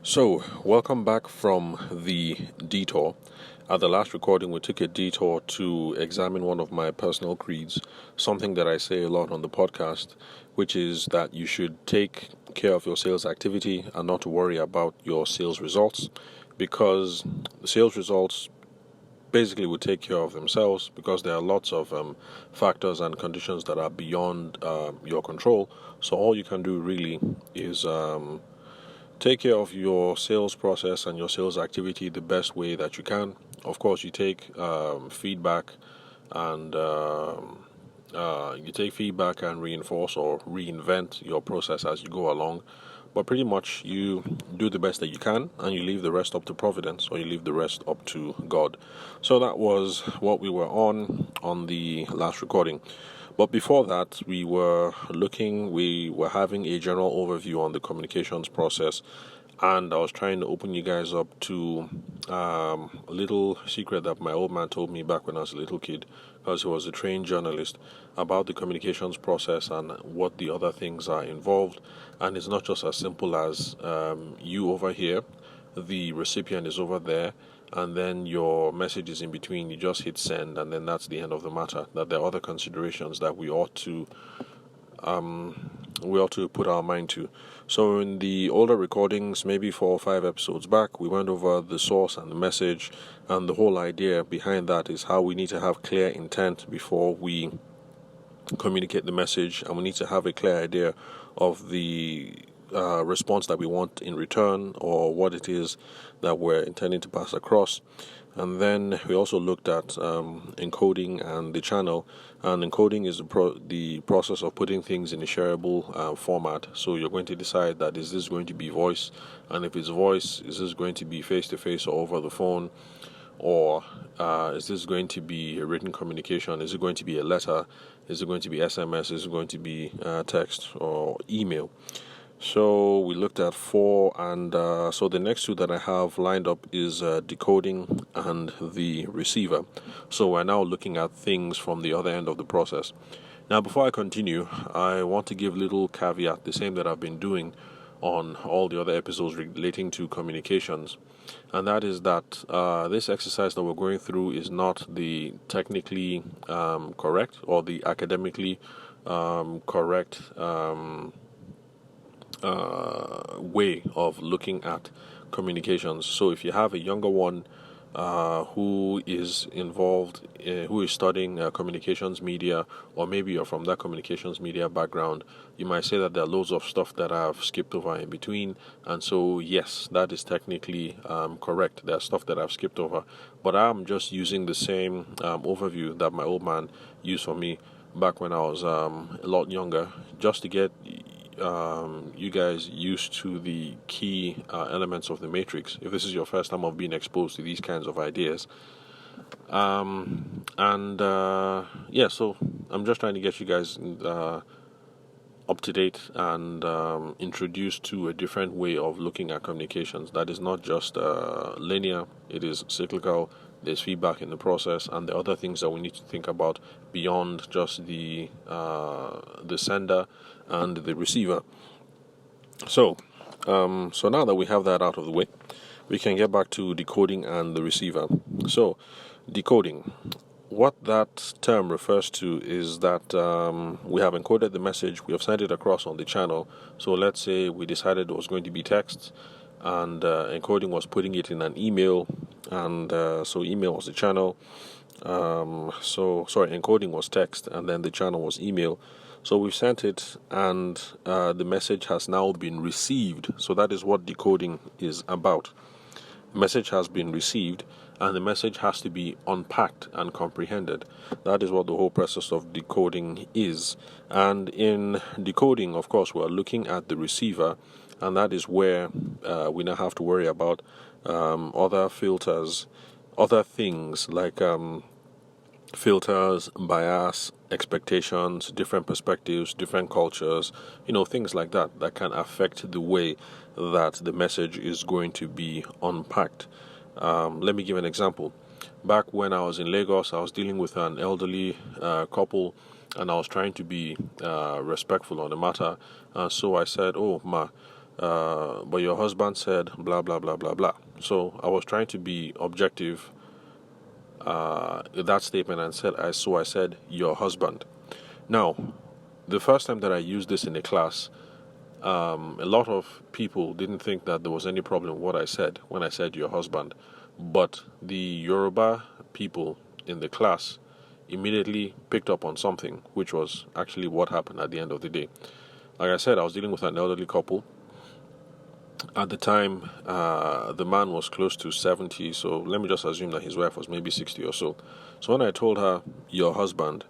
So, welcome back from the detour. At the last recording, we took a detour to examine one of my personal creeds, something that I say a lot on the podcast, which is that you should take care of your sales activity and not to worry about your sales results, because the sales results basically will take care of themselves because there are lots of factors and conditions that are beyond your control. So, all you can do really is take care of your sales process and your sales activity the best way that you can. Of course, you take feedback and reinforce or reinvent your process as you go along. But pretty much you do the best that you can and you leave the rest up to Providence, or you leave the rest up to God. So that was what we were on the last recording. But before that, we were having a general overview on the communications process, and I was trying to open you guys up to a little secret that my old man told me back when I was a little kid, because he was a trained journalist, about the communications process and what the other things are involved. And it's not just as simple as you over here, the recipient is over there, and then your message is in between. You just hit send, and then that's the end of the matter. That there are other considerations that we ought to put our mind to. So in the older recordings, maybe 4 or 5 episodes back, we went over the source and the message, and the whole idea behind that is how we need to have clear intent before we communicate the message, and we need to have a clear idea of the response that we want in return, or what it is that we're intending to pass across. And then we also looked at encoding and the channel. And encoding is the process of putting things in a shareable format. So you're going to decide that, is this going to be voice? And if it's voice, is this going to be face-to-face or over the phone? Or is this going to be a written communication? Is it going to be a letter? Is it going to be SMS? Is it going to be text or email? So we looked at 4, and so the next 2 that I have lined up is decoding and the receiver. So we're now looking at things from the other end of the process. Now, before I continue, I want to give a little caveat, the same that I've been doing on all the other episodes relating to communications, and that is that this exercise that we're going through is not the technically correct or the academically correct way of looking at communications. So if you have a younger one who is involved, who is studying communications media, or maybe you're from that communications media background, you might say that there are loads of stuff that I've skipped over in between. And so, yes, that is technically correct. There's stuff that I've skipped over, but I'm just using the same overview that my old man used for me back when I was a lot younger, just to get you guys used to the key elements of the matrix, if this is your first time of being exposed to these kinds of ideas. So I'm just trying to get you guys up to date and introduced to a different way of looking at communications that is not just linear, it is cyclical. There's feedback in the process, and the other things that we need to think about beyond just the sender and the receiver. So now that we have that out of the way, we can get back to decoding and the receiver. So, decoding. What that term refers to is that we have encoded the message, we have sent it across on the channel. So let's say we decided it was going to be text, and encoding was putting it in an email, and so email was the channel. Encoding was text, and then the channel was email. So we've sent it, and the message has now been received. So that is what decoding is about. The message has been received, and the message has to be unpacked and comprehended. That is what the whole process of decoding is. And in decoding, of course, we're looking at the receiver, and that is where we now have to worry about other filters, other things like filters, bias, expectations, different perspectives, different cultures, things like that can affect the way that the message is going to be unpacked. Let me give an example. Back when I was in Lagos, I was dealing with an elderly couple, and I was trying to be respectful on the matter. So I said, "Oh, ma, but your husband said blah blah blah blah blah. So I was trying to be objective in that statement and I said your husband. Now, the first time that I used this in a class, a lot of people didn't think that there was any problem with what I said when I said your husband, but the Yoruba people in the class immediately picked up on something, which was actually what happened at the end of the day. Like I said, I was dealing with an elderly couple. At the time, the man was close to 70, so let me just assume that his wife was maybe 60 or so. So when I told her, your husband,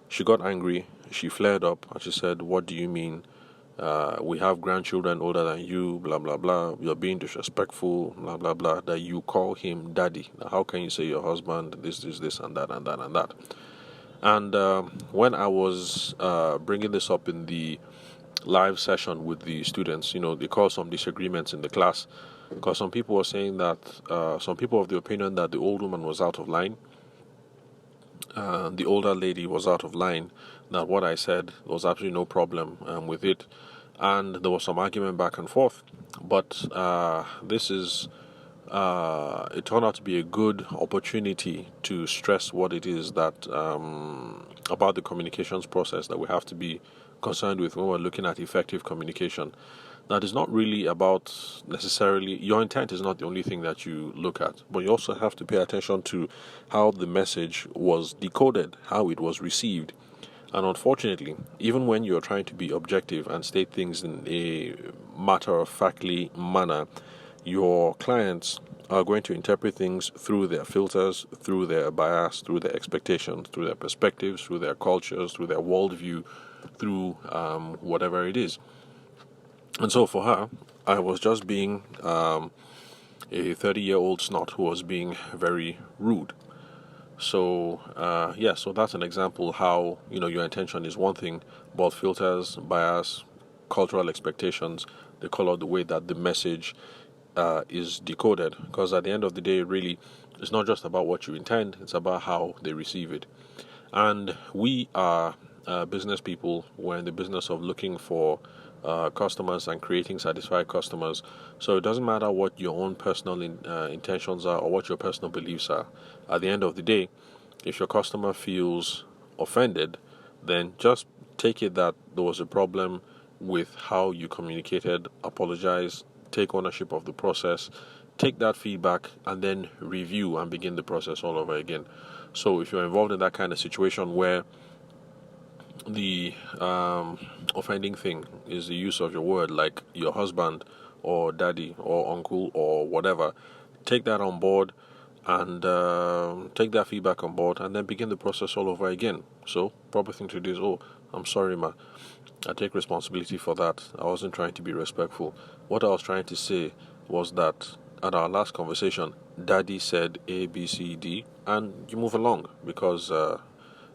she got angry, she flared up, and she said, what do you mean? We have grandchildren older than you, blah, blah, blah. You're being disrespectful, blah, blah, blah. That you call him daddy. Now, how can you say your husband, this, and that, and that, and that? And when I was bringing this up in the live session with the students, they caused some disagreements in the class because some people were saying that some people of the opinion that the old woman was out of line, the older lady was out of line, that what I said was absolutely no problem with it, and there was some argument back and forth. But this is it turned out to be a good opportunity to stress what it is that about the communications process that we have to be concerned with when we're looking at effective communication. That is not really about necessarily, your intent is not the only thing that you look at, but you also have to pay attention to how the message was decoded, how it was received. And unfortunately, even when you're trying to be objective and state things in a matter-of-factly manner, your clients are going to interpret things through their filters, through their bias, through their expectations, through their perspectives, through their cultures, through their worldview, through whatever it is. And so for her, I was just being a 30-year-old snot who was being very rude. So, so that's an example how, your intention is one thing, but filters, bias, cultural expectations, they color the way that the message is decoded. Because at the end of the day, really, it's not just about what you intend, it's about how they receive it. And we are business people. We're in the business of looking for customers and creating satisfied customers. So it doesn't matter what your own personal intentions are or what your personal beliefs are. At the end of the day, if your customer feels offended, then just take it that there was a problem with how you communicated, apologize, take ownership of the process, take that feedback, and then review and begin the process all over again. So if you're involved in that kind of situation where the offending thing is the use of your word, like your husband or daddy or uncle or whatever, take that on board and take that feedback on board and then begin the process all over again. So proper thing to do is, I'm sorry, ma, I take responsibility for that. I wasn't trying to be respectful. What I was trying to say was that at our last conversation, daddy said A, B, C, D, and you move along because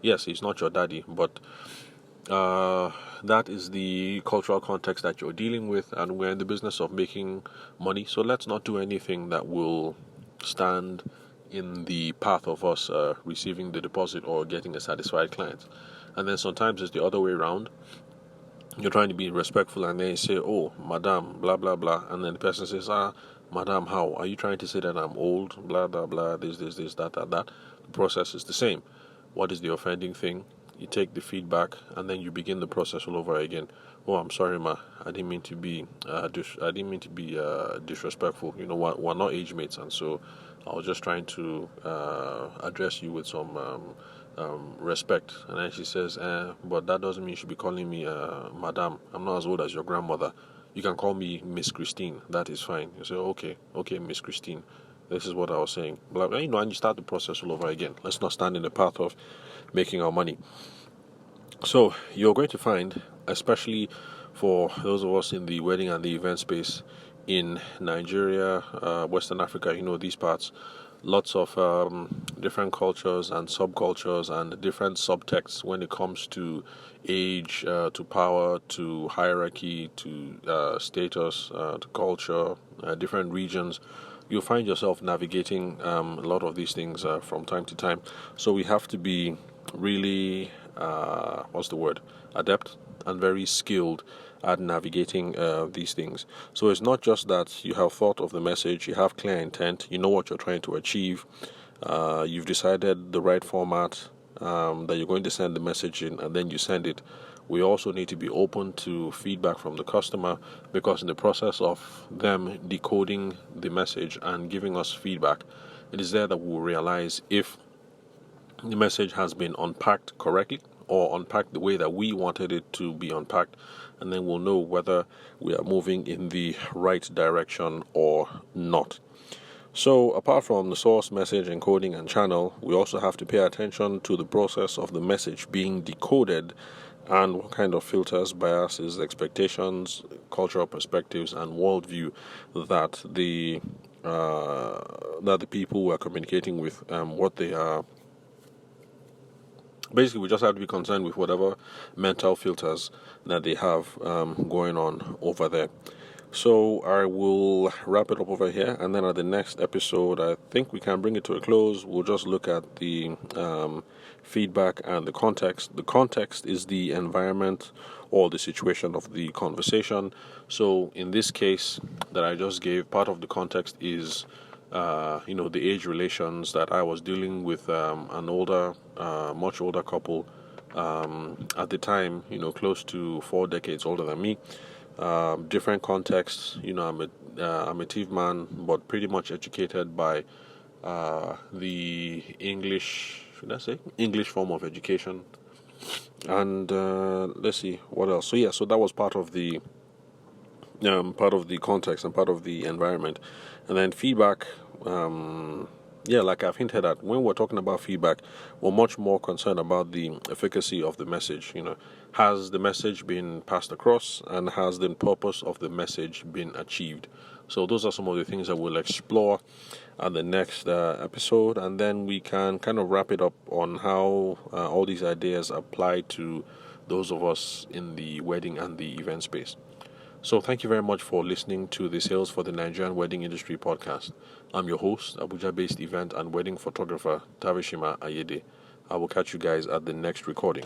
yes, he's not your daddy, but that is the cultural context that you're dealing with, and we're in the business of making money, so let's not do anything that will stand in the path of us receiving the deposit or getting a satisfied client. And then sometimes it's the other way around. You're trying to be respectful and then you say, madam, blah, blah, blah, and then the person says, madam, how? Are you trying to say that I'm old, blah, blah, blah, this, that, that. The process is the same. What is the offending thing? You take the feedback and then you begin the process all over again. I'm sorry, ma. I didn't mean to be disrespectful. We're not age mates, and so I was just trying to address you with some respect. And then she says, but that doesn't mean you should be calling me madam. I'm not as old as your grandmother. You can call me Miss Christine. That is fine. You say, okay, Miss Christine. This is what I was saying. But, and you start the process all over again. Let's not stand in the path of making our money. So you're going to find, especially for those of us in the wedding and the event space in Nigeria, Western Africa, these parts, lots of different cultures and subcultures and different subtexts when it comes to age, to power, to hierarchy, to status, to culture, different regions. You'll find yourself navigating a lot of these things from time to time. So we have to be really, adept and very skilled at navigating these things. So it's not just that you have thought of the message, you have clear intent, you know what you're trying to achieve, you've decided the right format that you're going to send the message in, and then you send it. We also need to be open to feedback from the customer, because in the process of them decoding the message and giving us feedback, it is there that we'll realize if the message has been unpacked correctly or unpacked the way that we wanted it to be unpacked, and then we'll know whether we are moving in the right direction or not. So apart from the source, message, encoding, and channel, we also have to pay attention to the process of the message being decoded and what kind of filters, biases, expectations, cultural perspectives, and worldview that the people we're communicating with, what they are. Basically, we just have to be concerned with whatever mental filters that they have going on over there. So I will wrap it up over here, and then at the next episode, I think we can bring it to a close. We'll just look at the feedback and the context. The context is the environment or the situation of the conversation. So in this case that I just gave, part of the context is the age relations that I was dealing with an older, much older couple at the time, close to 4 decades older than me. Different contexts, I'm a TIV man, but pretty much educated by the English, English form of education. And let's see what else. So that was part of the context and part of the environment. And then feedback, like I've hinted at, when we're talking about feedback, we're much more concerned about the efficacy of the message. Has the message been passed across, and has the purpose of the message been achieved? So those are some of the things that we'll explore at the next episode, and then we can kind of wrap it up on how all these ideas apply to those of us in the wedding and the event space. So thank you very much for listening to the Sales for the Nigerian Wedding Industry podcast. I'm your host, Abuja-based event and wedding photographer, Tavishima Ayede. I will catch you guys at the next recording.